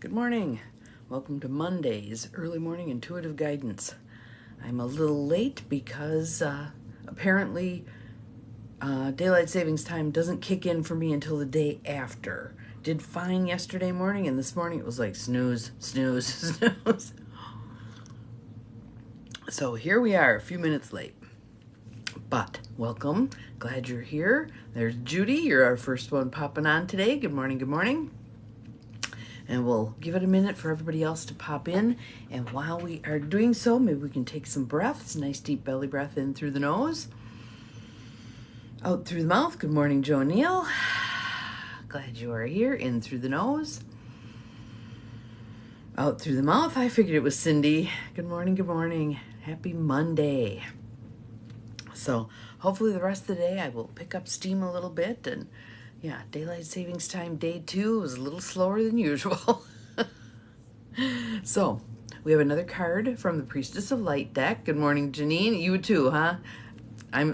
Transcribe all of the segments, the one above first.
Good morning. Welcome to Monday's Early Morning Intuitive Guidance. I'm a little late because apparently daylight savings time doesn't kick in for me until the day after. Did fine yesterday morning, and this morning it was like snooze, snooze, snooze. So here we are, a few minutes late. But welcome. Glad you're here. There's Judy. You're our first one popping on today. Good morning, good morning. And we'll give it a minute for everybody else to pop in. And while we are doing so, maybe we can take some breaths. Nice deep belly breath in through the nose. Out through the mouth. Good morning, Joe Neal. Glad you are here. In through the nose. Out through the mouth. I figured it was Cindy. Good morning, good morning. Happy Monday. So hopefully the rest of the day I will pick up steam a little bit. And yeah, daylight savings time day 2 was a little slower than usual. So we have another card from the Priestess of Light deck. Good morning, Janine. You too, huh?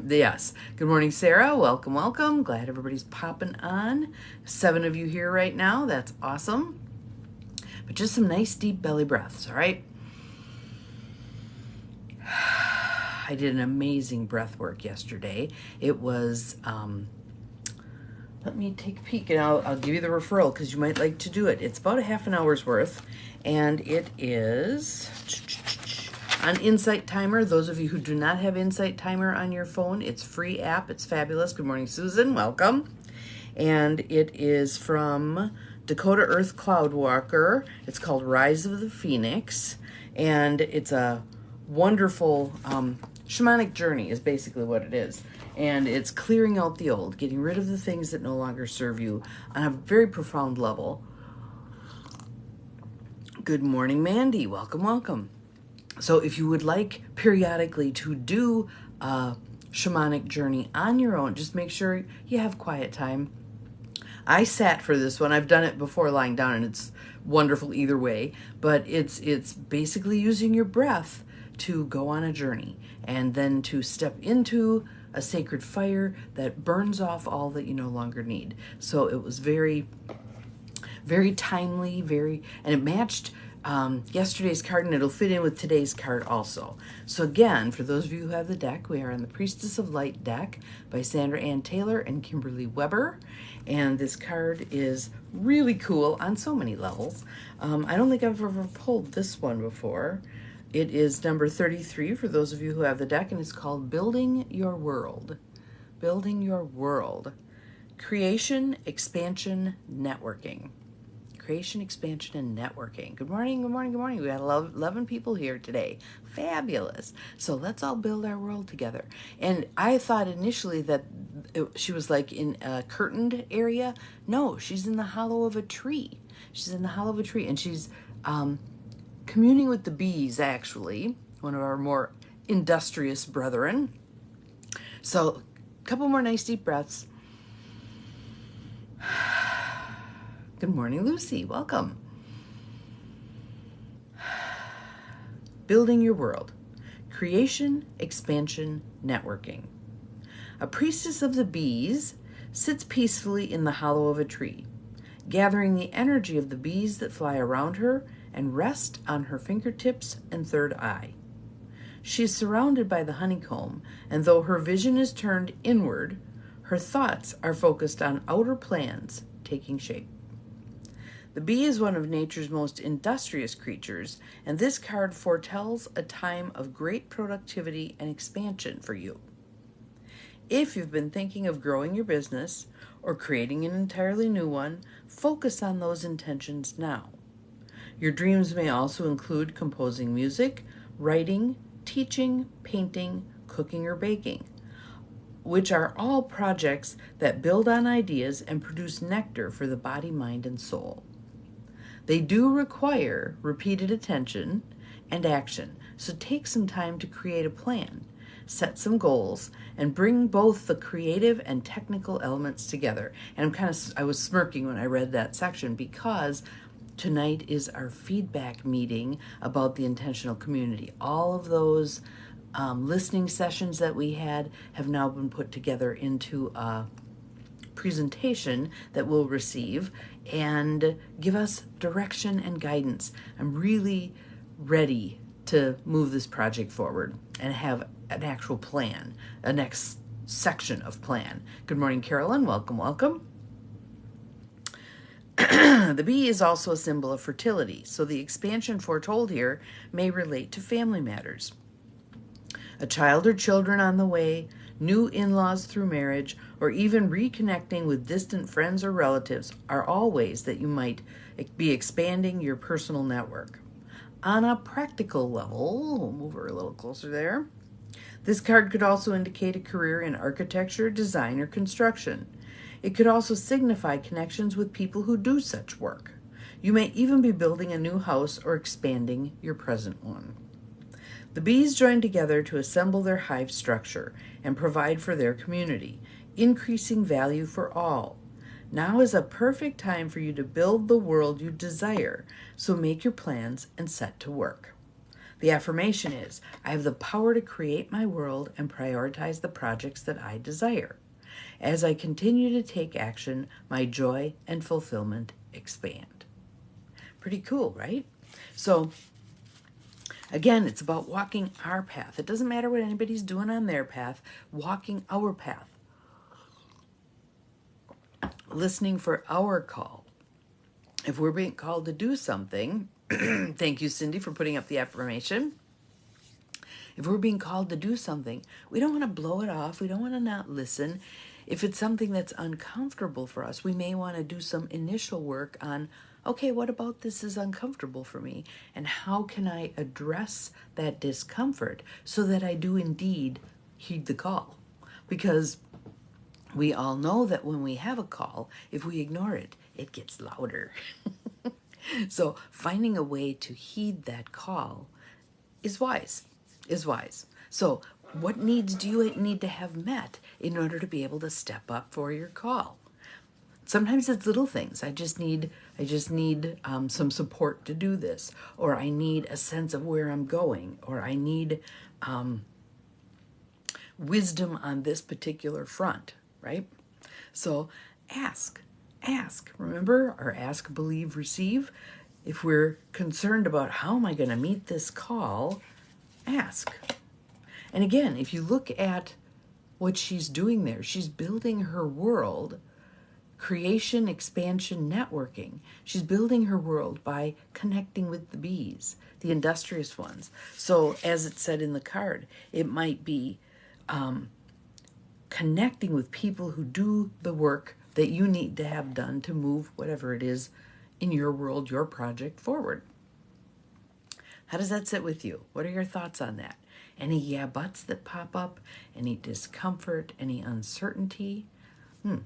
Yes. Good morning, Sarah. Welcome, welcome. Glad everybody's popping on. 7 of you here right now. That's awesome. But just some nice deep belly breaths, all right? I did an amazing breath work yesterday. It was, let me take a peek and I'll give you the referral because you might like to do it. It's about a half an hour's worth, and it is on Insight Timer. Those of you who do not have Insight Timer on your phone, it's a free app. It's fabulous. Good morning, Susan. Welcome. And it is from Dakota Earth Cloudwalker. It's called Rise of the Phoenix, and it's a wonderful shamanic journey is basically what it is. And it's clearing out the old, getting rid of the things that no longer serve you on a very profound level. Good morning, Mandy. Welcome, welcome. So if you would like periodically to do a shamanic journey on your own, just make sure you have quiet time. I sat for this one. I've done it before lying down, and it's wonderful either way. But it's basically using your breath to go on a journey and then to step into a sacred fire that burns off all that you no longer need. So it was very, very timely, and it matched yesterday's card, and it'll fit in with today's card also. So again, for those of you who have the deck, we are on the Priestess of Light deck by Sandra Ann Taylor and Kimberly Weber. And this card is really cool on so many levels. I don't think I've ever pulled this one before. It is number 33 for those of you who have the deck, and it's called Building Your World. Building Your World. Creation, Expansion, Networking. Creation, Expansion, and Networking. Good morning, good morning, good morning. We got 11 people here today. Fabulous. So let's all build our world together. And I thought initially that she was like in a curtained area. No, she's in the hollow of a tree. She's in the hollow of a tree, and she's communing with the bees, actually, one of our more industrious brethren. So a couple more nice deep breaths. Good morning, Lucy. Welcome. Building your world. Creation, expansion, networking. A priestess of the bees sits peacefully in the hollow of a tree, gathering the energy of the bees that fly around her and rest on her fingertips and third eye. She is surrounded by the honeycomb, and though her vision is turned inward, her thoughts are focused on outer plans taking shape. The bee is one of nature's most industrious creatures, and this card foretells a time of great productivity and expansion for you. If you've been thinking of growing your business or creating an entirely new one, focus on those intentions now. Your dreams may also include composing music, writing, teaching, painting, cooking, or baking, which are all projects that build on ideas and produce nectar for the body, mind, and soul. They do require repeated attention and action, so take some time to create a plan, set some goals, and bring both the creative and technical elements together. And I was smirking when I read that section because tonight is our feedback meeting about the intentional community. All of those listening sessions that we had have now been put together into a presentation that we'll receive and give us direction and guidance. I'm really ready to move this project forward and have an actual plan, a next section of plan. Good morning, Carolyn. Welcome, welcome. The bee is also a symbol of fertility, so the expansion foretold here may relate to family matters. A child or children on the way, new in-laws through marriage, or even reconnecting with distant friends or relatives are all ways that you might be expanding your personal network. On a practical level, we'll move her a little closer there. This card could also indicate a career in architecture, design, or construction. It could also signify connections with people who do such work. You may even be building a new house or expanding your present one. The bees join together to assemble their hive structure and provide for their community, increasing value for all. Now is a perfect time for you to build the world you desire, so make your plans and set to work. The affirmation is, I have the power to create my world and prioritize the projects that I desire. As I continue to take action, my joy and fulfillment expand. Pretty cool, right? So, again, it's about walking our path. It doesn't matter what anybody's doing on their path, walking our path. Listening for our call. If we're being called to do something, thank you, Cindy, for putting up the affirmation. If we're being called to do something, we don't want to blow it off. We don't want to not listen. If it's something that's uncomfortable for us, we may want to do some initial work on, okay, what about this is uncomfortable for me? And how can I address that discomfort so that I do indeed heed the call? Because we all know that when we have a call, if we ignore it, it gets louder. So finding a way to heed that call is wise. So what needs do you need to have met in order to be able to step up for your call? Sometimes it's little things. I just need some support to do this, or I need a sense of where I'm going, or I need wisdom on this particular front, right? So ask. Remember our ask, believe, receive. If we're concerned about how am I going to meet this call, ask. And again, if you look at what she's doing there, she's building her world, creation, expansion, networking. She's building her world by connecting with the bees, the industrious ones. So as it said in the card, it might be connecting with people who do the work that you need to have done to move whatever it is in your world, your project forward. How does that sit with you? What are your thoughts on that? Any yeah buts that pop up? Any discomfort? Any uncertainty?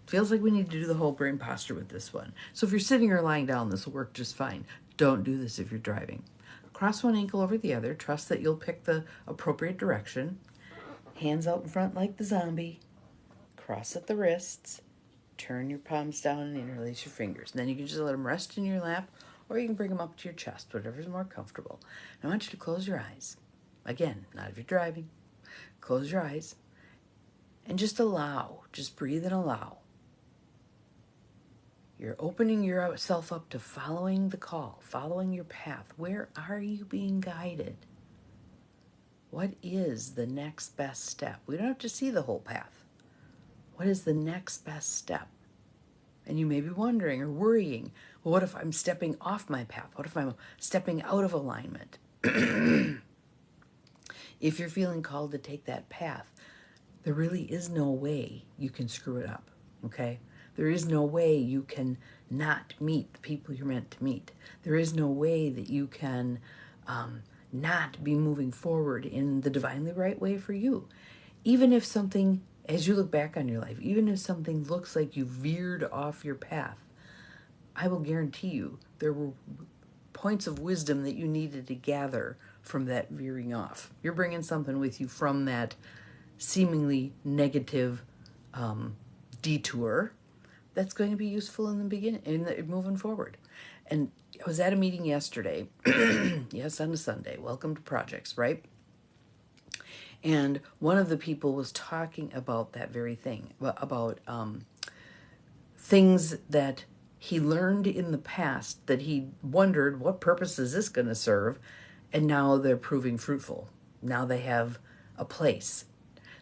Feels like we need to do the whole brain posture with this one. So if you're sitting or lying down, this will work just fine. Don't do this if you're driving. Cross one ankle over the other. Trust that you'll pick the appropriate direction. Hands out in front like the zombie. Cross at the wrists. Turn your palms down and interlace your fingers. And then you can just let them rest in your lap, or you can bring them up to your chest, whatever's more comfortable. And I want you to close your eyes. Again, not if you're driving. Close your eyes and just allow. Just breathe and allow. You're opening yourself up to following the call, following your path. Where are you being guided? What is the next best step? We don't have to see the whole path. What is the next best step? And you may be wondering or worrying, well, what if I'm stepping off my path? What if I'm stepping out of alignment? If you're feeling called to take that path, there really is no way you can screw it up, okay? There is no way you can not meet the people you're meant to meet. There is no way that you can not be moving forward in the divinely right way for you. Even if something, as you look back on your life, even if something looks like you veered off your path, I will guarantee you there were points of wisdom that you needed to gather from that veering off. You're bringing something with you from that seemingly negative detour that's going to be useful in the beginning, moving forward. And I was at a meeting yesterday, yes, on a Sunday. Welcome to projects, right? And one of the people was talking about that very thing, about things that he learned in the past that he wondered, what purpose is this going to serve? And now they're proving fruitful. Now they have a place.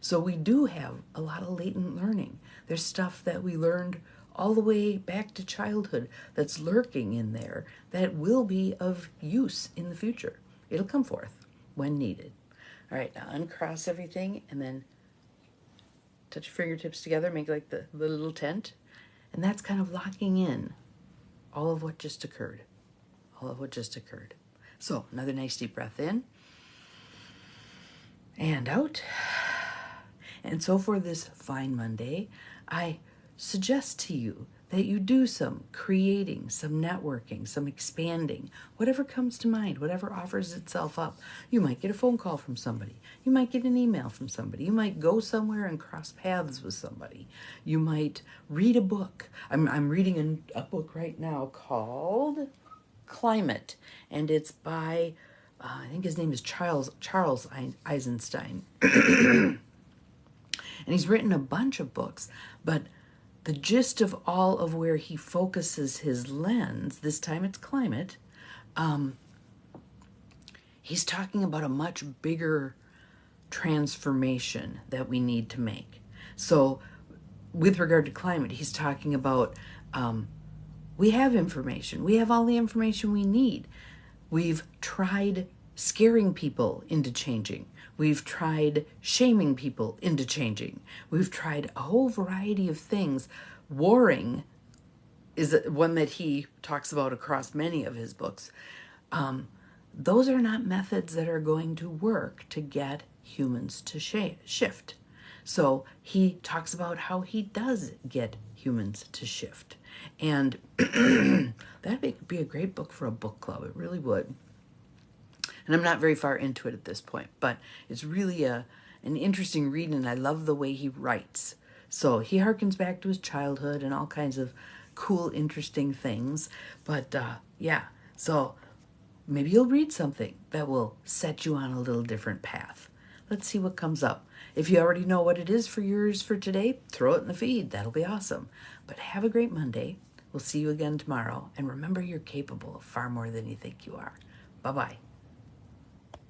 So we do have a lot of latent learning. There's stuff that we learned all the way back to childhood that's lurking in there that will be of use in the future. It'll come forth when needed. All right, now uncross everything and then touch your fingertips together, make like the little tent. And that's kind of locking in all of what just occurred. All of what just occurred. So another nice deep breath in and out. And so for this fine Monday, I suggest to you that you do some creating, some networking, some expanding, whatever comes to mind, whatever offers itself up. You might get a phone call from somebody. You might get an email from somebody. You might go somewhere and cross paths with somebody. You might read a book. I'm reading a book right now called Climate, and it's by, I think his name is Charles Eisenstein. And he's written a bunch of books, but the gist of all of where he focuses his lens, this time it's climate, he's talking about a much bigger transformation that we need to make. So with regard to climate, he's talking about we have information. We have all the information we need. We've tried scaring people into changing. We've tried shaming people into changing. We've tried a whole variety of things. Warring is one that he talks about across many of his books. Those are not methods that are going to work to get humans to shift. So he talks about how he does get humans to shift. And that'd be a great book for a book club. It really would. And I'm not very far into it at this point, but it's really an interesting read, and I love the way he writes. So he harkens back to his childhood and all kinds of cool, interesting things. But yeah, so maybe you'll read something that will set you on a little different path. Let's see what comes up. If you already know what it is for yours for today, throw it in the feed. That'll be awesome. But have a great Monday. We'll see you again tomorrow. And remember, you're capable of far more than you think you are. Bye-bye.